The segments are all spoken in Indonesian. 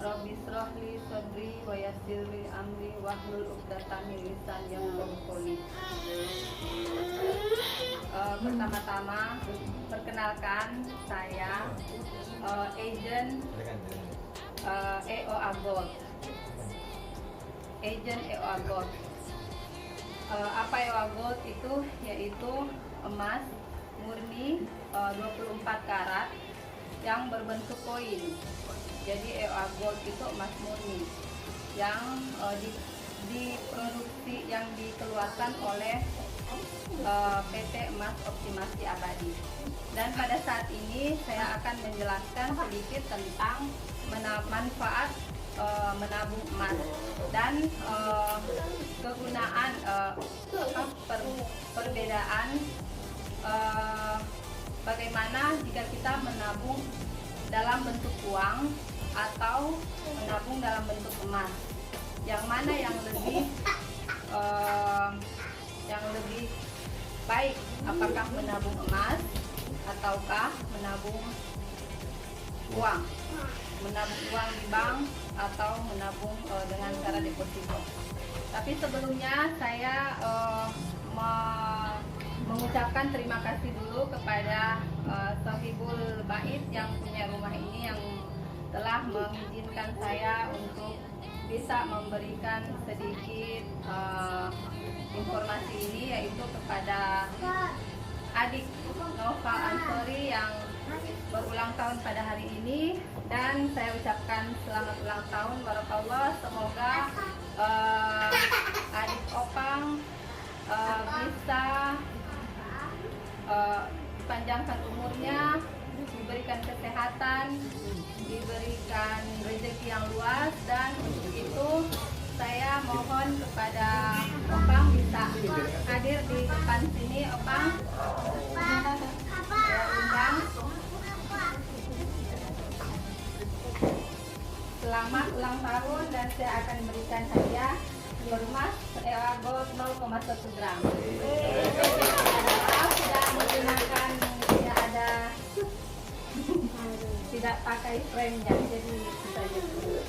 Rabbi shrah li sadri wa yassir li amri wahlul 'uqdatam min lisani yafqahu qawli. Pertama-tama perkenalkan saya agent EO Agot. Agent EO Agot. Apa EO Agot itu? Yaitu emas murni 24 karat yang berbentuk koin. Jadi EO Agot itu emas murni yang diproduksi, yang dikeluarkan oleh PT Emas Optimasi Abadi. Dan pada saat ini saya akan menjelaskan sedikit tentang manfaat menabung emas dan kegunaan perbedaan bagaimana jika kita menabung dalam bentuk uang atau menabung dalam bentuk emas, yang mana yang lebih baik, apakah menabung emas ataukah menabung uang di bank atau menabung dengan cara deposito. Tapi sebelumnya saya mengucapkan terima kasih dulu kepada Sohibul Bait yang punya rumah ini, yang telah mengizinkan saya untuk bisa memberikan sedikit informasi ini, yaitu kepada adik Nova Ansori yang berulang tahun pada hari ini. Dan saya ucapkan selamat ulang tahun, barakallah. Semoga adik Opang bisa dipanjangkan umurnya, diberikan kesehatan, diberikan rezeki yang luas. Dan untuk itu saya mohon kepada Opang bisa hadir di depan sini. Opang, saya undang. Selamat ulang tahun, dan saya akan memberikan hadiah emas EO Agot 0,1 gram. Tidak menggunakan, tidak pakai frame-nya, jadi bisa jadi.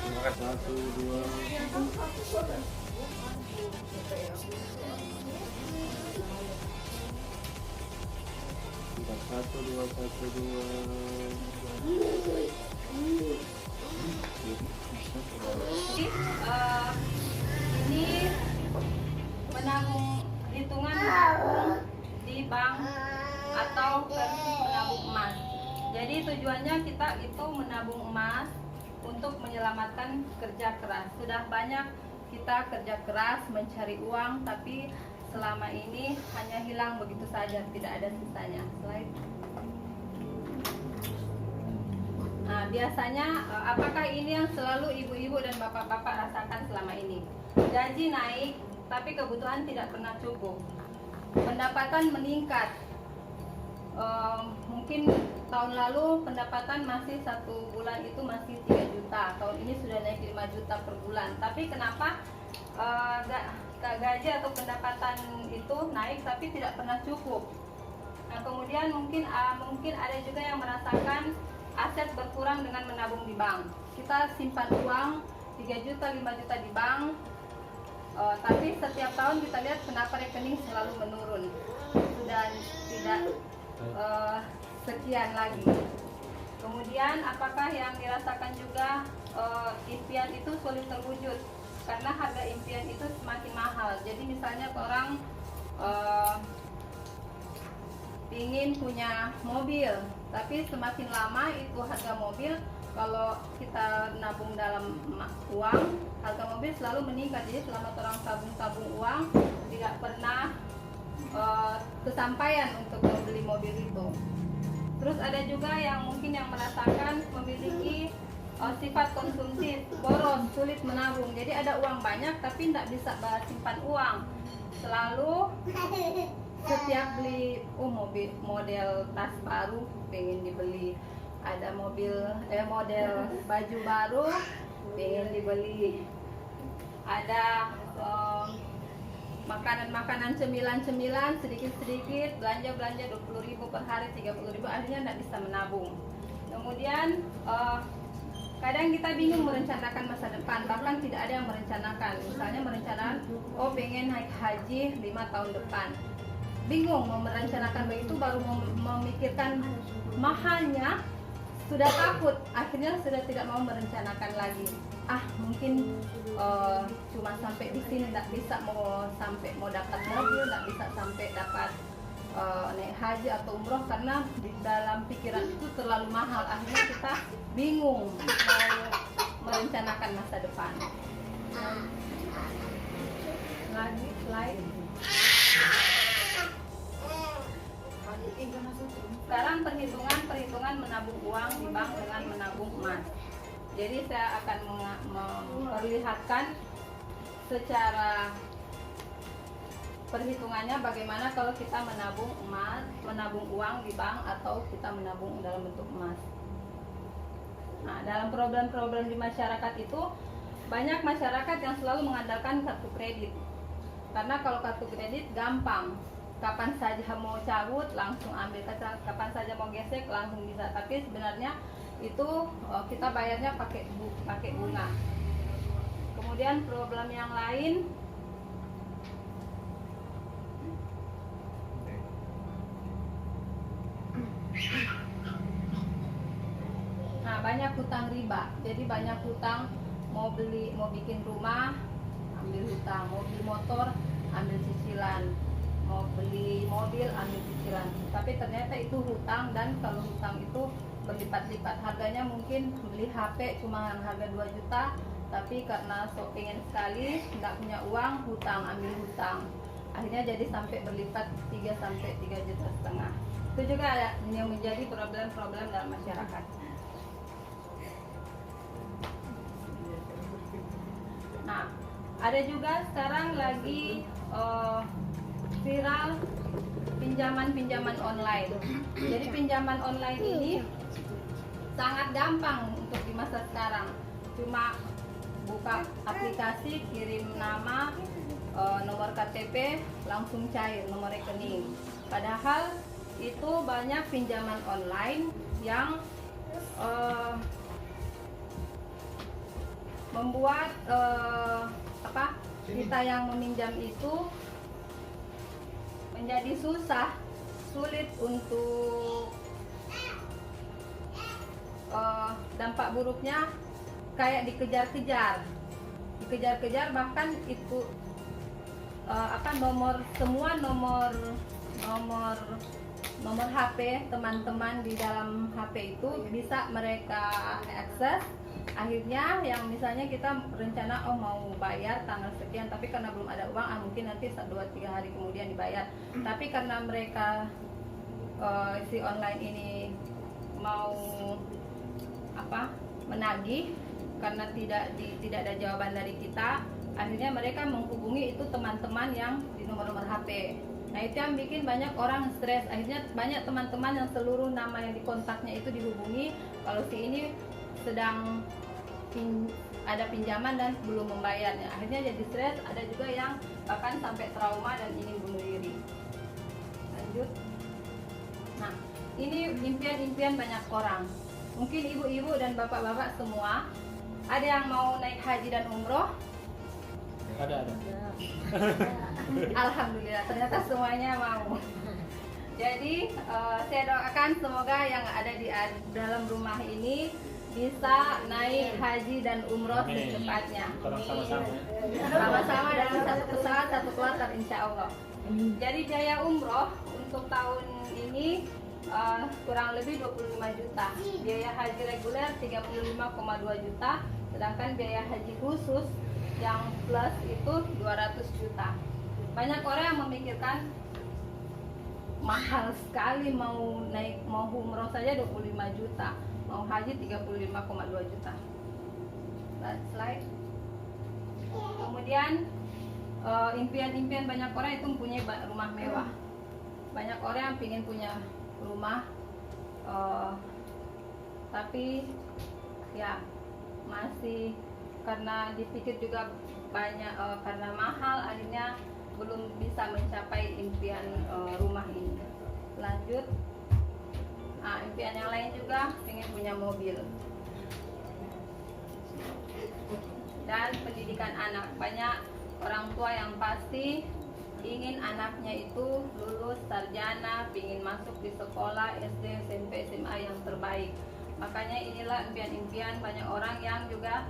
Terima kasih. 1, 2, 1, 2. Ini menabung, hitungan menabung di bank atau versi menabung emas. Jadi tujuannya kita itu menabung emas untuk menyelamatkan kerja keras. Sudah banyak kita kerja keras mencari uang, tapi selama ini hanya hilang begitu saja, tidak ada sisanya. Slide. Nah, biasanya apakah ini yang selalu ibu-ibu dan bapak-bapak rasakan selama ini? Gaji naik, tapi kebutuhan tidak pernah cukup. Pendapatan meningkat. Mungkin tahun lalu pendapatan masih 1 bulan itu masih 3 juta. Tahun ini sudah naik 5 juta per bulan. Tapi kenapa gaji atau pendapatan itu naik tapi tidak pernah cukup? Nah, kemudian mungkin ada juga yang merasakan aset berkurang dengan menabung di bank. Kita simpan uang 3 juta, 5 juta di bank, tapi setiap tahun kita lihat kenapa rekening selalu menurun, sudah tidak sekian lagi. Kemudian apakah yang dirasakan juga impian itu sulit terwujud karena harga impian itu semakin mahal. Jadi misalnya orang ingin punya mobil, tapi semakin lama itu harga mobil, kalau kita nabung dalam uang, harga mobil selalu meningkat. Jadi selama orang tabung uang, tidak pernah kesampaian untuk membeli mobil itu. Terus ada juga yang mungkin yang merasakan memiliki sifat konsumtif, boros, sulit menabung. Jadi ada uang banyak tapi tidak bisa simpan uang. Selalu setiap beli mobil, model tas baru pengen dibeli, ada model baju baru pengen dibeli, ada makanan cemilan sedikit belanja 20.000 per hari, 30.000, akhirnya tidak bisa menabung. Kemudian kadang kita bingung merencanakan masa depan, bahkan tidak ada yang merencanakan. Misalnya merencanakan, oh pengen naik haji 5 tahun depan, bingung mau merencanakan begitu, baru memikirkan mahalnya sudah takut, akhirnya sudah tidak mau merencanakan lagi. Mungkin cuma sampai di sini, tidak bisa mau sampai mau dapat mobil, tidak bisa sampai dapat naik haji atau umroh, karena di dalam pikiran itu terlalu mahal. Akhirnya kita bingung mau merencanakan masa depan. Lagi slide. Sekarang perhitungan menabung uang di bank dengan menabung emas. Jadi saya akan memperlihatkan secara perhitungannya bagaimana kalau kita menabung emas, menabung uang di bank, atau kita menabung dalam bentuk emas. Nah, dalam problem-problem di masyarakat itu banyak masyarakat yang selalu mengandalkan kartu kredit. Karena kalau kartu kredit gampang, kapan saja mau cabut langsung ambil, kapan saja mau gesek langsung bisa. Tapi sebenarnya itu kita bayarnya pakai bunga. Kemudian problem yang lain, nah banyak hutang riba. Jadi banyak hutang, mau bikin rumah ambil hutang, mau beli motor ambil cicilan, mau beli mobil ambil cicilan. Tapi ternyata itu hutang, dan kalau hutang itu berlipat-lipat. Harganya mungkin beli HP cuma harga 2 juta, tapi karena pengen sekali, nggak punya uang, hutang, ambil hutang. Akhirnya jadi sampai berlipat 3 sampai 3,5 juta. Itu juga yang menjadi problem-problem dalam masyarakat. Nah, ada juga sekarang lagi viral pinjaman online. Jadi pinjaman online ini sangat gampang untuk di masa sekarang. Cuma buka aplikasi, kirim nama, nomor KTP, langsung cair nomor rekening. Padahal itu banyak pinjaman online yang membuat kita yang meminjam itu menjadi sulit untuk dampak buruknya kayak dikejar-kejar, bahkan itu nomor HP teman-teman di dalam HP itu bisa mereka akses. Akhirnya yang misalnya kita rencana mau bayar tanggal sekian, tapi karena belum ada uang, mungkin nanti 1-2-3 hari kemudian dibayar. Tapi karena mereka si online ini mau menagih, karena tidak ada jawaban dari kita, akhirnya mereka menghubungi itu teman-teman yang di nomor-nomor HP. Nah, itu yang bikin banyak orang stres. Akhirnya banyak teman-teman yang seluruh nama yang dikontaknya itu dihubungi kalau si ini sedang ada pinjaman dan belum membayarnya. Akhirnya jadi stres. Ada juga yang bahkan sampai trauma dan ingin bunuh diri. Lanjut. Nah, ini impian-impian banyak orang. Mungkin ibu-ibu dan bapak-bapak semua ada yang mau naik haji dan umroh. Ada. Alhamdulillah, ternyata semuanya mau. Jadi saya doakan semoga yang ada di dalam rumah ini bisa naik haji dan umroh secepatnya. Sama-sama dalam satu pesawat, satu kloter, insya Allah. Jadi biaya umroh untuk tahun ini kurang lebih 25 juta. Biaya haji reguler 35,2 juta. Sedangkan biaya haji khusus yang plus itu 200 juta. Banyak orang yang memikirkan mahal sekali, mau umroh saja 25 juta, mau haji 35,2 juta. Slide. Kemudian impian-impian banyak orang itu mempunyai rumah mewah. Banyak orang yang ingin punya rumah, tapi ya masih karena dipikir juga banyak karena mahal, akhirnya belum bisa mencapai impian rumah ini. Lanjut. Impian yang lain juga ingin punya mobil. Dan pendidikan anak, banyak orang tua yang pasti ingin anaknya itu lulus sarjana, ingin masuk di sekolah SD, SMP, SMA yang terbaik. Makanya inilah impian-impian banyak orang yang juga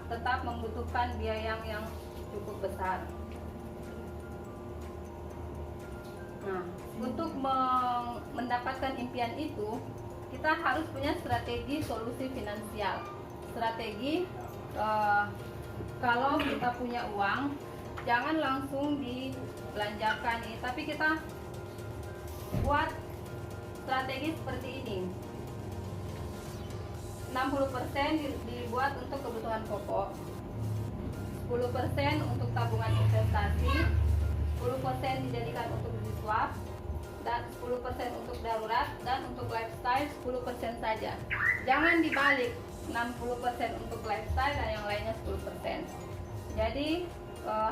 tetap membutuhkan biaya yang cukup besar. Nah, untuk mendapatkan impian itu, kita harus punya strategi solusi finansial. Strategi kalau kita punya uang, jangan langsung dibelanjakan nih, tapi kita buat strategi seperti ini. 60% dibuat untuk kebutuhan pokok, 10% untuk tabungan investasi, 10% dijadikan untuk swap, dan 10% untuk darurat, dan untuk lifestyle 10% saja. Jangan dibalik, 60% untuk lifestyle dan yang lainnya 10%. Jadi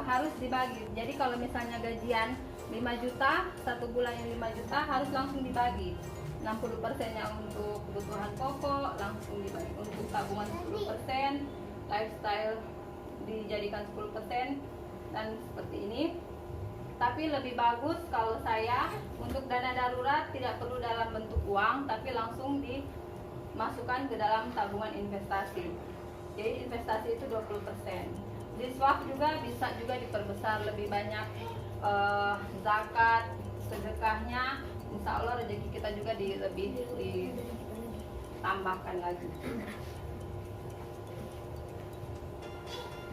harus dibagi. Jadi kalau misalnya gajian 5 juta, satu bulannya 5 juta, harus langsung dibagi. 60% nya untuk kebutuhan pokok, langsung dibagi untuk tabungan 10%, lifestyle dijadikan 10%, dan seperti ini. Tapi lebih bagus kalau saya untuk dana darurat tidak perlu dalam bentuk uang, tapi langsung dimasukkan ke dalam tabungan investasi. Jadi investasi itu 20%. Di swap juga bisa juga diperbesar, lebih banyak zakat, sedekahnya. Insya Allah rezeki kita juga lebih ditambahkan lagi.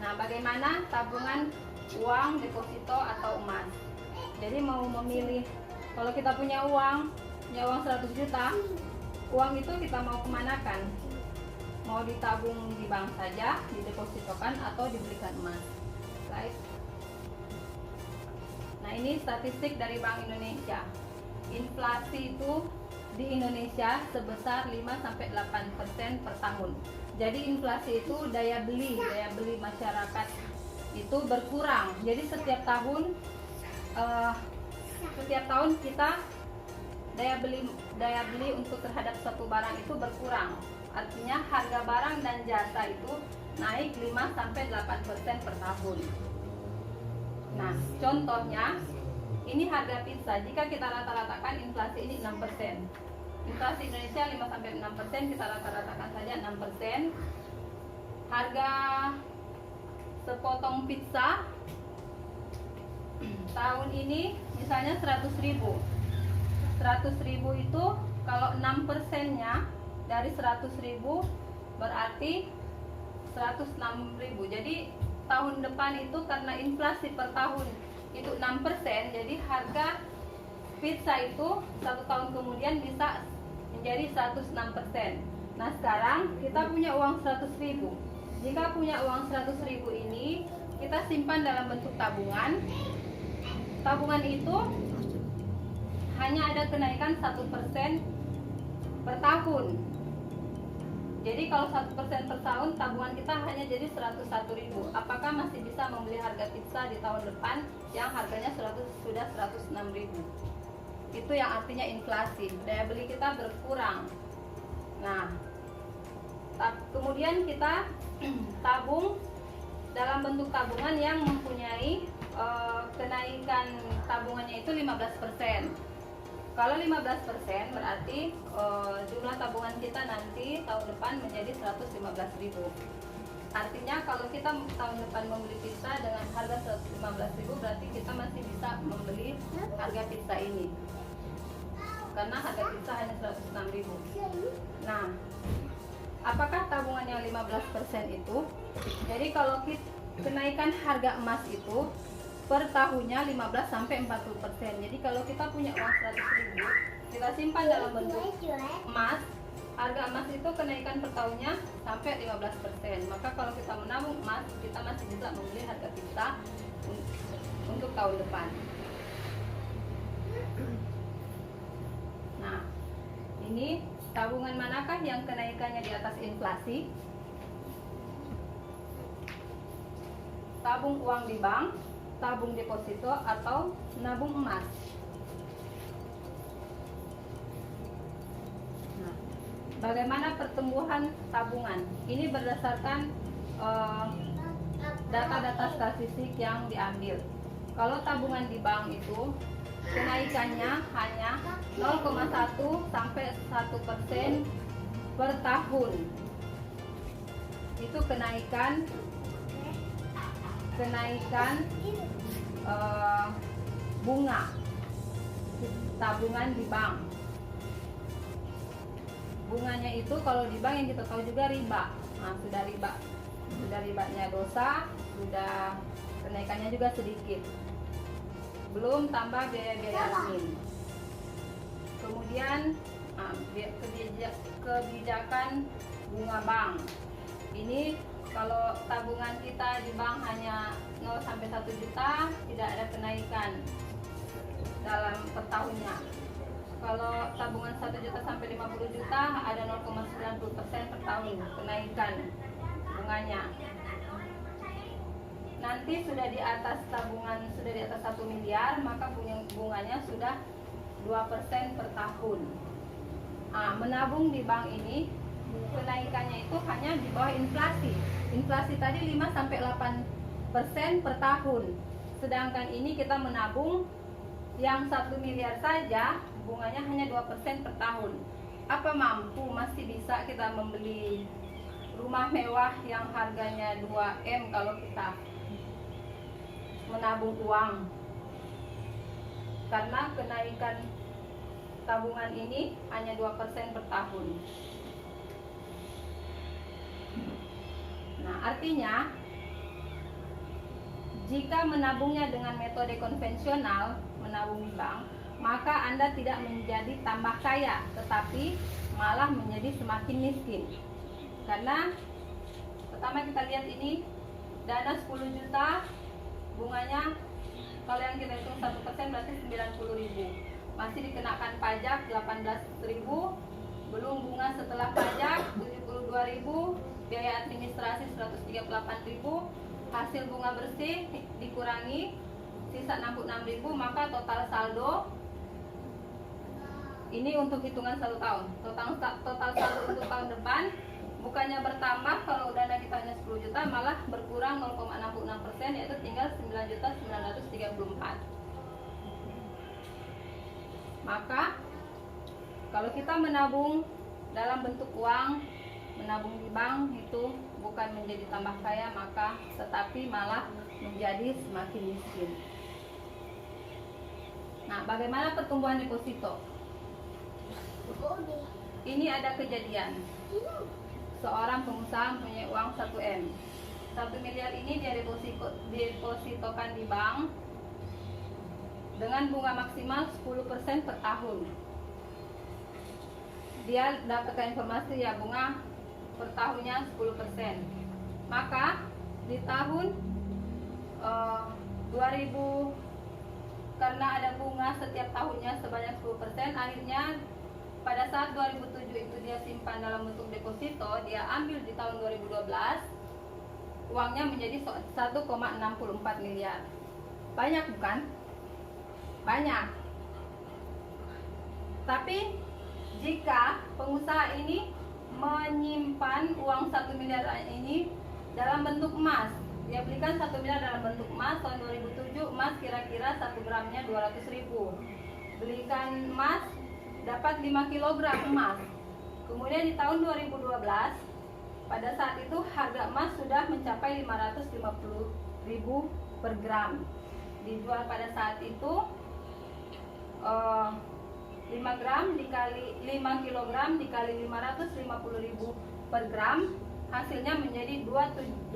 Nah, bagaimana tabungan uang, deposito atau emas? Jadi mau memilih, kalau kita punya uang 100 juta, uang itu kita mau kemanakan? Mau ditabung di bank saja, didepositokan, atau dibelikan emas? Right? Nah, ini statistik dari Bank Indonesia. Inflasi itu di Indonesia sebesar 5-8% per tahun. Jadi inflasi itu daya beli masyarakat itu berkurang. Jadi setiap tahun kita daya beli untuk terhadap suatu barang itu berkurang. Artinya harga barang dan jasa itu naik 5-8% per tahun. Nah, contohnya ini harga pizza. Jika kita rata-ratakan inflasi ini 6%. Inflasi Indonesia 5-6%, kita rata-ratakan saja 6%. Harga sepotong pizza tahun ini misalnya 100.000. 100.000 itu kalau 6%-nya dari 100.000 berarti 106.000. Jadi tahun depan itu karena inflasi per tahun itu 6%, jadi harga pizza itu 1 tahun kemudian bisa menjadi 106%. Nah, sekarang kita punya uang 100.000. Jika punya uang 100.000 ini kita simpan dalam bentuk tabungan. Tabungan itu hanya ada kenaikan 1% per tahun. Jadi kalau 1% per tahun, tabungan kita hanya jadi 101.000. Apakah masih bisa membeli harga pizza di tahun depan yang harganya sudah 106.000? Itu yang artinya inflasi. Daya beli kita berkurang. Nah, kemudian kita tabung dalam bentuk tabungan yang mempunyai kenaikan tabungannya itu 15%. Kalau 15% berarti jumlah tabungan kita nanti tahun depan menjadi 115.000. Artinya kalau kita tahun depan membeli pizza dengan harga 115.000, berarti kita masih bisa membeli harga pizza ini. Karena harga pizza hanya 106.000. Nah, apakah tabungan yang 15% itu? Jadi kalau kenaikan harga emas itu per tahunnya 15-40%. Jadi kalau kita punya uang 100.000, kita simpan dalam bentuk emas, harga emas itu kenaikan per tahunnya sampai 15%. Maka kalau kita menabung emas, kita masih bisa membeli harga pizza untuk tahun depan. Nah, ini tabungan manakah yang kenaikannya di atas inflasi? Tabung uang di bank, tabung deposito, atau nabung emas. Nah, bagaimana pertumbuhan tabungan? Ini berdasarkan data-data statistik yang diambil. Kalau tabungan di bank itu kenaikannya hanya 0,1 sampai 1% per tahun. Itu kenaikan bunga tabungan di bank. Bunganya itu kalau di bank yang kita tahu juga riba. Nah, sudah ribanya dosa, sudah kenaikannya juga sedikit. Belum tambah biaya-biaya admin. Kemudian kebijakan bunga bank. Ini kalau tabungan kita di bank hanya 0 sampai 1 juta, tidak ada kenaikan dalam per tahunnya. Kalau tabungan 1 juta sampai 50 juta ada 0,90% per tahun kenaikan bunganya. Nanti sudah di atas tabungan, sudah di atas 1 miliar, maka bunganya sudah 2% per tahun. Menabung di bank ini kenaikannya itu hanya di bawah inflasi. Inflasi tadi 5 sampai 8% per tahun. Sedangkan ini kita menabung yang 1 miliar saja, bunganya hanya 2% per tahun. Apa mampu masih bisa kita membeli rumah mewah yang harganya 2M kalau kita menabung uang? Karena kenaikan tabungan ini hanya 2% per tahun. Nah, artinya jika menabungnya dengan metode konvensional, menabung di bank, maka Anda tidak menjadi tambah kaya, tetapi malah menjadi semakin miskin. Karena pertama kita lihat ini, dana 10 juta, bunganya kalau yang kita hitung 1% berarti 90.000. Masih dikenakan pajak 18.000, belum bunga setelah pajak 72.000, biaya administrasi 138.000, hasil bunga bersih dikurangi sisa 66.000, maka total saldo ini untuk hitungan 1 tahun. Total saldo untuk tahun depan bukannya bertambah kalau dana kita hanya 10 juta, malah berkurang 0,66%, yaitu tinggal 9.934. Maka kalau kita menabung dalam bentuk uang, menabung di bank itu bukan menjadi tambah kaya, maka tetapi malah menjadi semakin miskin. Nah, bagaimana pertumbuhan deposito? Ini ada kejadian. Seorang pengusaha punya uang 1M. 1 miliar ini dia depositokan di bank dengan bunga maksimal 10% per tahun. Dia dapatkan informasi ya bunga per tahunnya 10%. Maka di tahun 2000, karena ada bunga setiap tahunnya sebanyak 10%, akhirnya pada saat 2007 itu dia simpan dalam bentuk deposito, dia ambil di tahun 2012, uangnya menjadi 1,64 miliar. Banyak bukan? Banyak. Tapi jika pengusaha ini menyimpan uang 1 miliar ini dalam bentuk emas, dia belikan 1 miliar dalam bentuk emas. Tahun 2007 emas kira-kira 1 gramnya 200.000. Belikan emas dapat 5 kg emas. Kemudian di tahun 2012 pada saat itu harga emas sudah mencapai 550.000 per gram. Dijual pada saat itu 5 gram dikali 5 kg dikali 550.000 per gram, hasilnya menjadi 2,75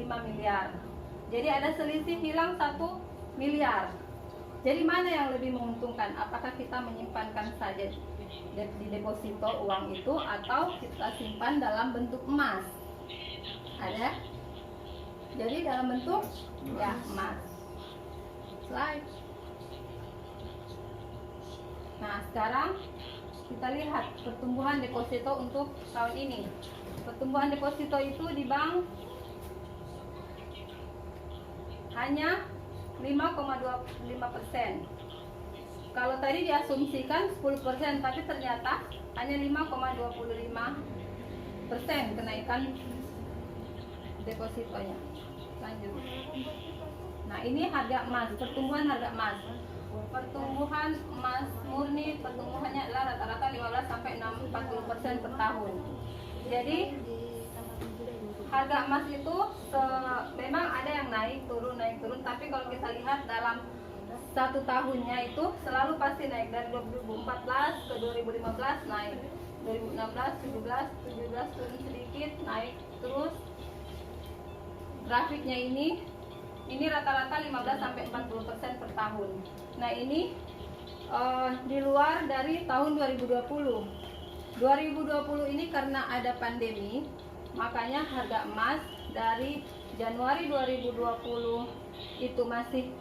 miliar. Jadi ada selisih hilang 1 miliar. Jadi mana yang lebih menguntungkan? Apakah kita menyimpankan saja di deposito uang itu atau kita simpan dalam bentuk emas? Ada? Jadi dalam bentuk ya emas. Slide. Nah, sekarang kita lihat pertumbuhan deposito untuk tahun ini. Pertumbuhan deposito itu di bank hanya 5,25%. Kalau tadi diasumsikan 10%, tapi ternyata hanya 5,25% kenaikan depositonya. Lanjut. Nah, ini harga emas, pertumbuhan harga emas. Pertumbuhan emas murni, pertumbuhannya adalah rata-rata 15 sampai 40% per tahun. Jadi harga emas itu memang ada yang naik turun, tapi kalau kita lihat dalam satu tahunnya itu selalu pasti naik. Dari 2014 ke 2015 naik, 2016, 17 turun sedikit, naik terus. Grafiknya ini rata-rata 15 sampai 40% per tahun. Nah, ini di luar dari tahun 2020. 2020 ini karena ada pandemi, makanya harga emas dari Januari 2020 itu masih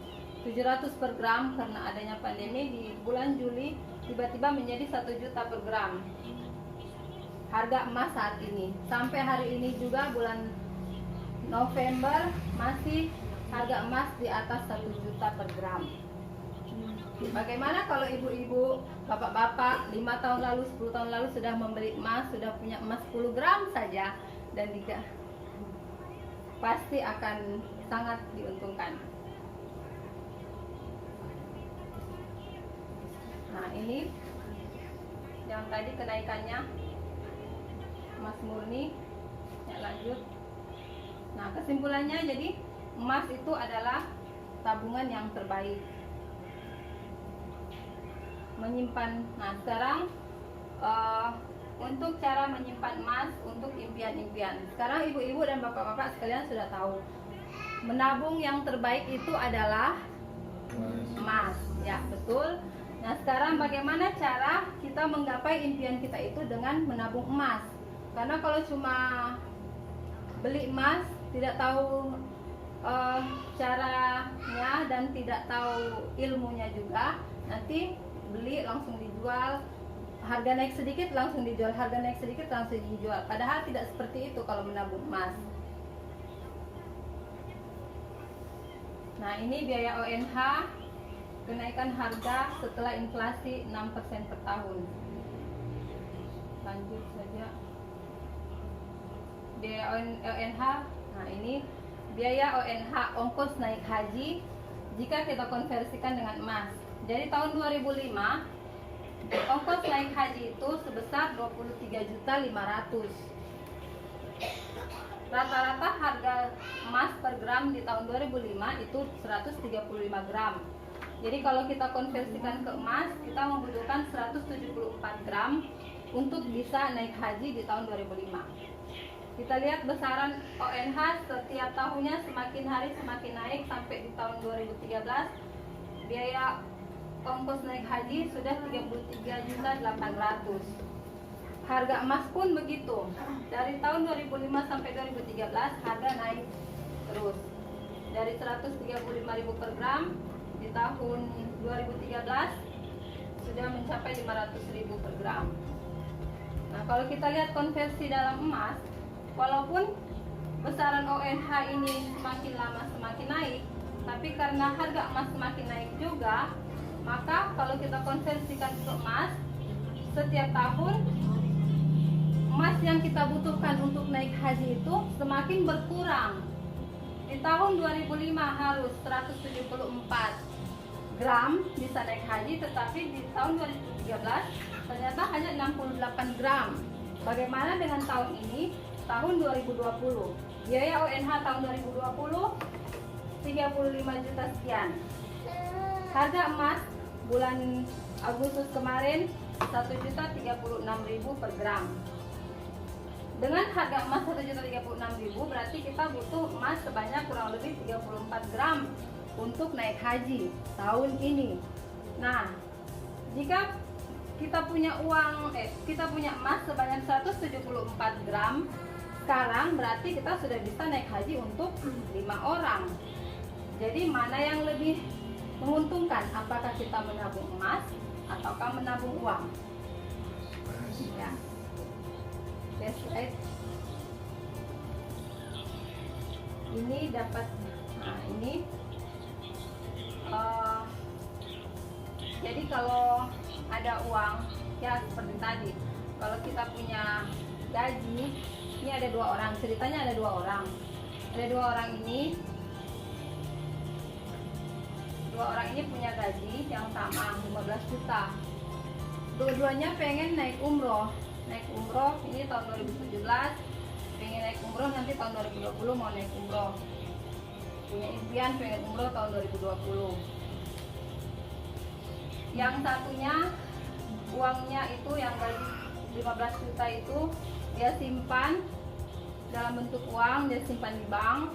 700 per gram karena adanya pandemi. Di bulan Juli tiba-tiba menjadi 1 juta per gram harga emas saat ini. Sampai hari ini juga bulan November masih harga emas di atas 1 juta per gram. Bagaimana kalau ibu-ibu, bapak-bapak 5 tahun lalu, 10 tahun lalu sudah membeli emas, sudah punya emas 10 gram saja, dan juga pasti akan sangat diuntungkan. Nah, ini yang tadi kenaikannya emas murni. Ya, lanjut. Nah, kesimpulannya jadi emas itu adalah tabungan yang terbaik. Menyimpan. Nah, sekarang untuk cara menyimpan emas untuk impian-impian. Sekarang ibu-ibu dan bapak-bapak sekalian sudah tahu. Menabung yang terbaik itu adalah emas. Ya, betul. Nah, sekarang bagaimana cara kita menggapai impian kita itu dengan menabung emas? Karena kalau cuma beli emas, tidak tahu caranya dan tidak tahu ilmunya juga, nanti beli langsung dijual, harga naik sedikit langsung dijual, harga naik sedikit langsung dijual. Padahal tidak seperti itu kalau menabung emas. Nah, ini biaya ONH, kenaikan harga setelah inflasi 6% per tahun. Lanjut saja. Biaya ONH, nah ini biaya ONH, ongkos naik haji jika kita konversikan dengan emas. Jadi tahun 2005 ongkos naik haji itu sebesar 23.500.000. Rata-rata harga emas per gram di tahun 2005 itu 135 gram. Jadi kalau kita konversikan ke emas, kita membutuhkan 174 gram untuk bisa naik haji di tahun 2005. Kita lihat besaran ONH setiap tahunnya semakin hari semakin naik sampai di tahun 2013 biaya ongkos naik haji sudah 33.800.000. Harga emas pun begitu. Dari tahun 2005 sampai 2013 harga naik terus. Dari 135.000 per gram di tahun 2013 sudah mencapai 500.000 per gram. Nah, kalau kita lihat konversi dalam emas, walaupun besaran ONH ini semakin lama semakin naik, tapi karena harga emas semakin naik juga, maka kalau kita konversikan ke emas, setiap tahun emas yang kita butuhkan untuk naik haji itu semakin berkurang. Di tahun 2005 harus 174 gram bisa naik haji, tetapi di tahun 2013 ternyata hanya 68 gram. Bagaimana dengan tahun ini, tahun 2020? Biaya ONH tahun 2020 35 juta sekian. Harga emas bulan Agustus kemarin 1.036.000 per gram. Dengan harga emas 1.036.000 berarti kita butuh emas sebanyak kurang lebih 34 gram untuk naik haji tahun ini. Nah, jika kita punya emas sebanyak 174 gram sekarang, berarti kita sudah bisa naik haji untuk 5 orang. Jadi mana yang lebih menguntungkan? Apakah kita menabung emas ataukah menabung uang? Ya. Yes, right. Ini dapat, nah ini jadi Jadi kalau ada uang, ya seperti tadi, kalau kita punya gaji, ini ada 2 orang, ceritanya ada 2 orang. Ada 2 orang ini, 2 orang ini punya gaji yang sama, 15 juta. Dua-duanya pengen naik umroh. Naik umroh ini tahun 2017, pengen naik umroh nanti tahun 2020 mau naik umroh. Punya impian pengen umroh tahun 2020. Yang satunya uangnya itu yang gaji 15 juta itu dia simpan dalam bentuk uang, dia simpan di bank,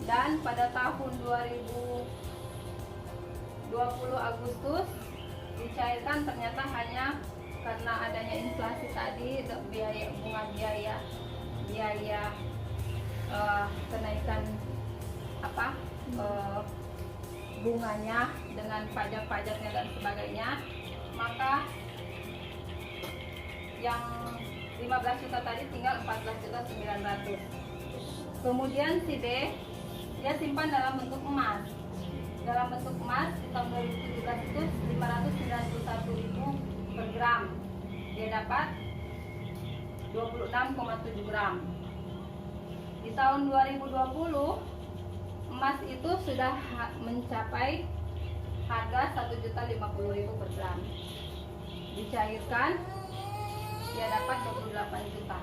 dan pada tahun 2020 Agustus dicairkan, ternyata hanya karena adanya inflasi tadi, biaya bunga, biaya kenaikan bunganya dengan pajak-pajaknya dan sebagainya, maka yang 15 juta tadi tinggal 14.900.000. Kemudian si B dia simpan dalam bentuk emas. Dalam bentuk emas di tahun 2017 itu 591.000 per gram. Dia dapat 26,7 gram. Di tahun 2020 emas itu sudah mencapai harga 1.050.000 per gram. Dicairkan dia dapat 28 juta.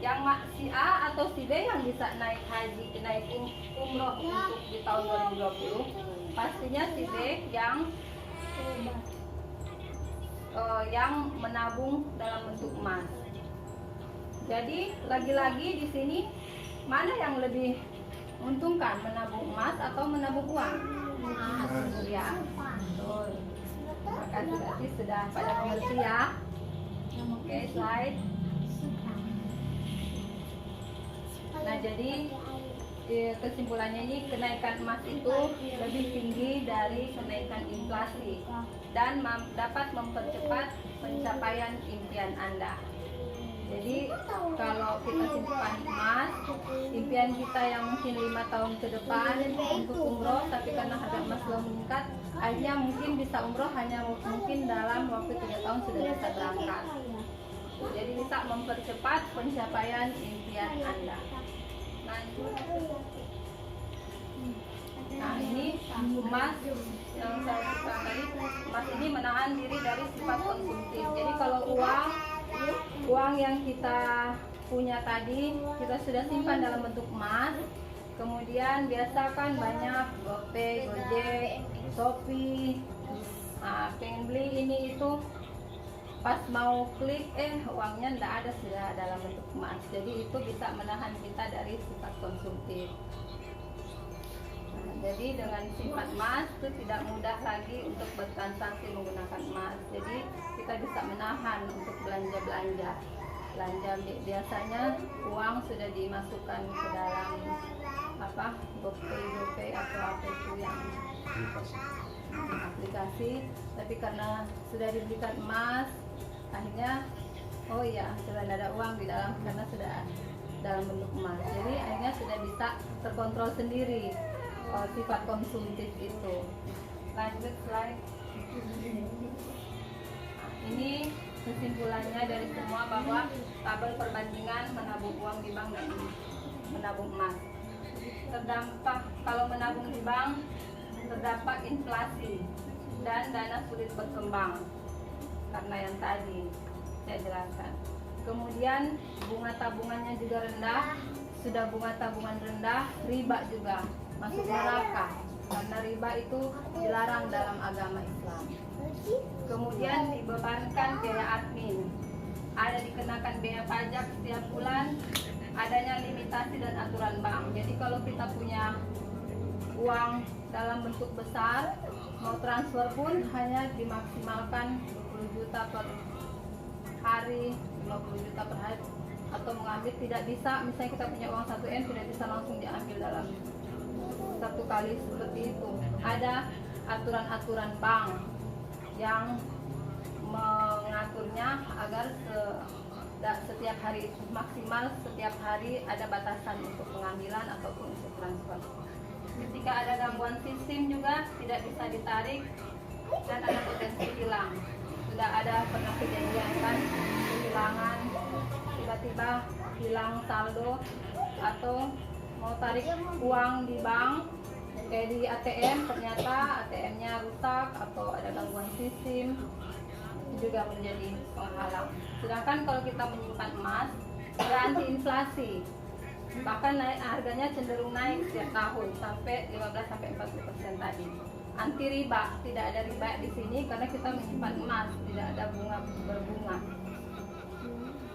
Yang si A atau si B yang bisa naik haji, naik umroh untuk di tahun 2020, pastinya si B yang menabung dalam bentuk emas. Jadi lagi-lagi di sini mana yang lebih menguntungkan, menabung emas atau menabung uang? Ya, betul. Maka berarti sudah pada mengerti ya. Oke, slide. Nah, jadi kesimpulannya ini kenaikan emas itu lebih tinggi dari kenaikan inflasi dan dapat mempercepat pencapaian impian Anda. Jadi kalau kita simpan emas, impian kita yang mungkin 5 tahun ke depan untuk umroh, tapi karena harga emas belum meningkat, akhirnya mungkin bisa umroh hanya mungkin dalam waktu 3 tahun sudah bisa berangkat. Jadi bisa mempercepat pencapaian impian Anda. Nah, ini emas yang saya sebutkan tadi, emas ini menahan diri dari sifat konsumtif. Jadi kalau uang yang kita punya tadi kita sudah simpan dalam bentuk emas, kemudian biasa kan banyak GoPay, Gojek, Shopee, pengen beli ini itu, pas mau klik uangnya tidak ada, sudah dalam bentuk emas. Jadi itu bisa menahan kita dari sifat konsumtif. Jadi dengan simpan emas itu tidak mudah lagi untuk bertransaksi menggunakan emas. Jadi kita bisa menahan untuk belanja. Biasanya uang sudah dimasukkan ke dalam GoPay atau apa itu yang aplikasi. Tapi karena sudah dibelikan emas, akhirnya sudah ada uang di dalam karena sudah dalam bentuk emas. Jadi akhirnya sudah bisa terkontrol sendiri sifat konsumtif itu. Lanjut slide. Ini kesimpulannya dari semua bahwa tabel perbandingan menabung uang di bank dan menabung emas. Terdampak kalau menabung di bank terdampak inflasi dan dana sulit berkembang karena yang tadi saya jelaskan. Kemudian bunga tabungannya juga rendah. Sudah bunga tabungan rendah, riba juga masuk neraka karena riba itu dilarang dalam agama Islam. Kemudian dibebankan biaya admin, ada dikenakan biaya pajak setiap bulan, adanya limitasi dan aturan bank. Jadi kalau kita punya uang dalam bentuk besar, mau transfer pun hanya dimaksimalkan 20 juta per hari, 50 juta per hari, atau mengambil tidak bisa, misalnya kita punya uang 1 M tidak bisa langsung diambil dalam satu kali seperti itu. Ada aturan-aturan bank yang mengaturnya agar setiap hari maksimal setiap hari ada batasan untuk pengambilan ataupun untuk transfer. Ketika ada gangguan sistem juga tidak bisa ditarik dan ada potensi hilang. Sudah ada pernah kejadian kan, kehilangan, tiba-tiba hilang saldo atau mau tarik uang di bank kayak di ATM, ternyata ATM-nya rusak atau ada gangguan sistem, itu juga menjadi penghalang. Sedangkan kalau kita menyimpan emas, ada anti inflasi, bahkan harganya cenderung naik setiap tahun sampai 15-40% tadi. Anti riba, tidak ada riba di sini karena kita menyimpan emas, tidak ada bunga berbunga.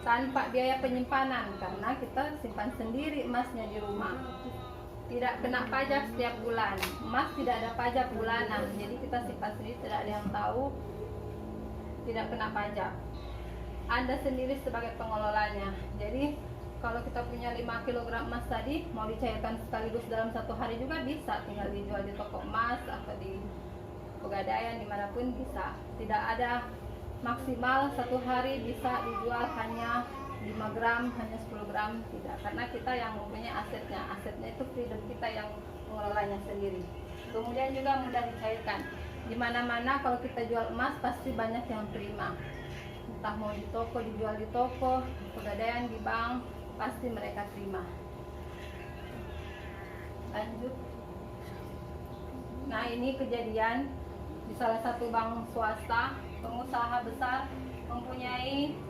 Tanpa biaya penyimpanan karena kita simpan sendiri emasnya di rumah. Tidak kena pajak setiap bulan, emas tidak ada pajak bulanan, jadi kita simpan sendiri, tidak ada yang tahu, tidak kena pajak. Anda sendiri sebagai pengelolanya. Jadi kalau kita punya 5 kg emas tadi, mau dicairkan sekaligus dalam 1 hari juga bisa, tinggal dijual di toko emas atau di pegadaian dimanapun bisa. Tidak ada maksimal 1 hari bisa dijual hanya 5 gram, hanya 10 gram, tidak, karena kita yang mempunyai asetnya itu freedom kita yang mengelolanya sendiri. Kemudian juga mudah dicairkan. Di mana-mana kalau kita jual emas pasti banyak yang terima, entah mau di toko, dijual di toko, pegadaian, di bank, pasti mereka terima. Lanjut. Nah, ini kejadian di salah satu bank swasta, pengusaha besar mempunyai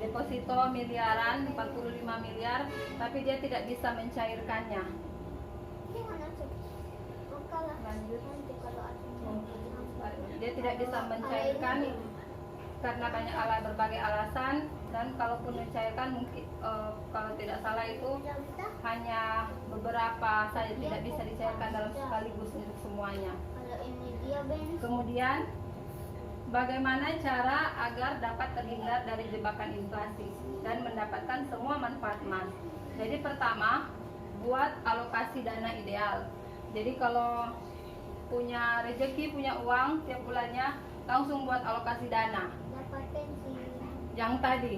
deposito miliaran, 45 miliar, tapi dia tidak bisa mencairkannya. Lanjut. Dia tidak bisa mencairkan karena banyak berbagai alasan, dan kalaupun mencairkan mungkin kalau tidak salah itu hanya beberapa saja, tidak bisa dicairkan dalam sekaligus untuk semuanya. Kemudian bagaimana cara agar dapat terhindar dari jebakan inflasi dan mendapatkan semua manfaat emas? Jadi pertama, buat alokasi dana ideal. Jadi kalau punya rezeki, punya uang tiap bulannya, langsung buat alokasi dana. Yang tadi,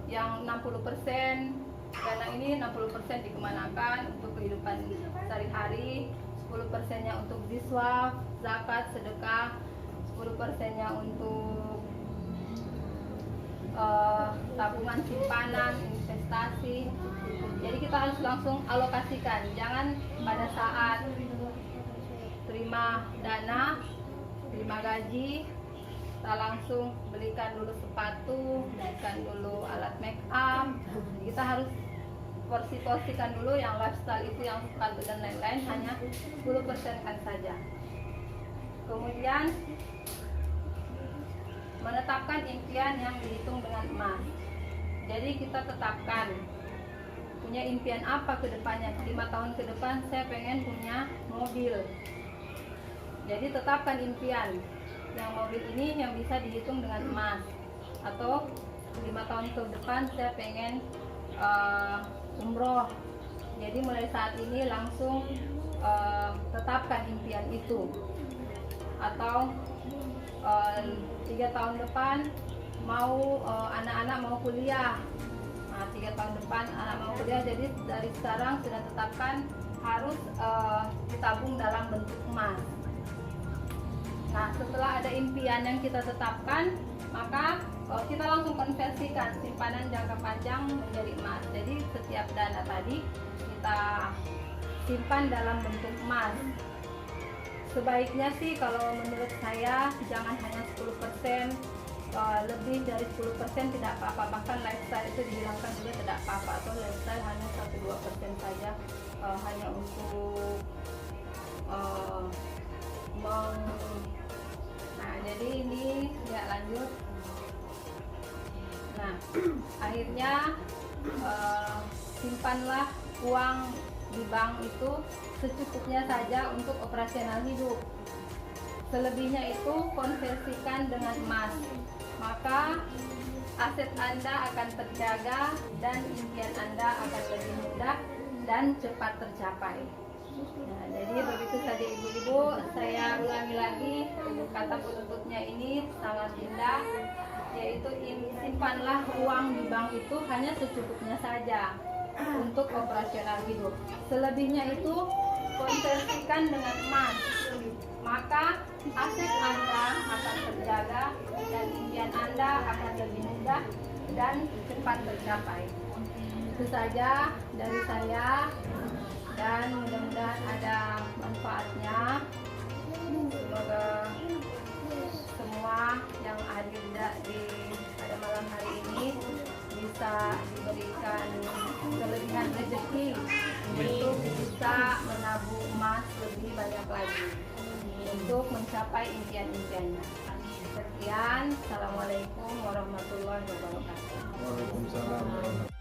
yang 60%, dana ini 60% dikemanakan untuk kehidupan sehari-hari, 10%-nya untuk ziswaf, zakat, sedekah, 10%-nya untuk tabungan simpanan, investasi. Jadi kita harus langsung alokasikan, jangan pada saat terima dana, terima gaji, kita langsung belikan dulu sepatu, belikan dulu alat make up. Kita harus porsikan dulu yang lifestyle itu, yang sepatu dan lain-lain, hanya 10%-kan saja. Kemudian menetapkan impian yang dihitung dengan emas. Jadi kita tetapkan punya impian apa ke depannya. 5 tahun ke depan saya pengen punya mobil. Jadi tetapkan impian. Yang mobil ini yang bisa dihitung dengan emas. Atau 5 tahun ke depan saya pengen umroh. Jadi mulai saat ini langsung tetapkan impian itu. Atau 3 tahun depan mau anak-anak mau kuliah. Nah, 3 tahun depan anak mau kuliah, jadi dari sekarang sudah tetapkan harus ditabung dalam bentuk emas. Nah, setelah ada impian yang kita tetapkan, maka kita langsung konversikan simpanan jangka panjang menjadi emas. Jadi setiap dana tadi kita simpan dalam bentuk emas. Sebaiknya sih kalau menurut saya jangan hanya 10%, lebih dari 10% tidak apa-apa. Bahkan lifestyle itu dihilangkan juga tidak apa-apa, atau lifestyle hanya 1-2% saja, hanya untuk nah, jadi ini ya lanjut. Nah, akhirnya simpanlah uang di bank itu secukupnya saja untuk operasional hidup. Selebihnya itu konversikan dengan emas. Maka aset Anda akan terjaga dan impian Anda akan lebih mudah dan cepat tercapai. Nah, jadi begitu saja ibu-ibu, saya ulangi lagi kata penutupnya ini sangat indah, yaitu simpanlah uang di bank itu hanya secukupnya saja untuk operasional hidup. Selebihnya itu konversikan dengan emas. maka aset Anda akan terjaga dan impian Anda akan lebih mudah dan cepat tercapai. Itu saja dari saya, dan mudah-mudahan ada manfaatnya. Semoga semua yang hadir pada malam hari ini bisa diberikan kelebihan rezeki untuk bisa menabung emas lebih banyak lagi untuk mencapai impian-impiannya. Sekian, Assalamualaikum warahmatullahi wabarakatuh. Waalaikumsalam.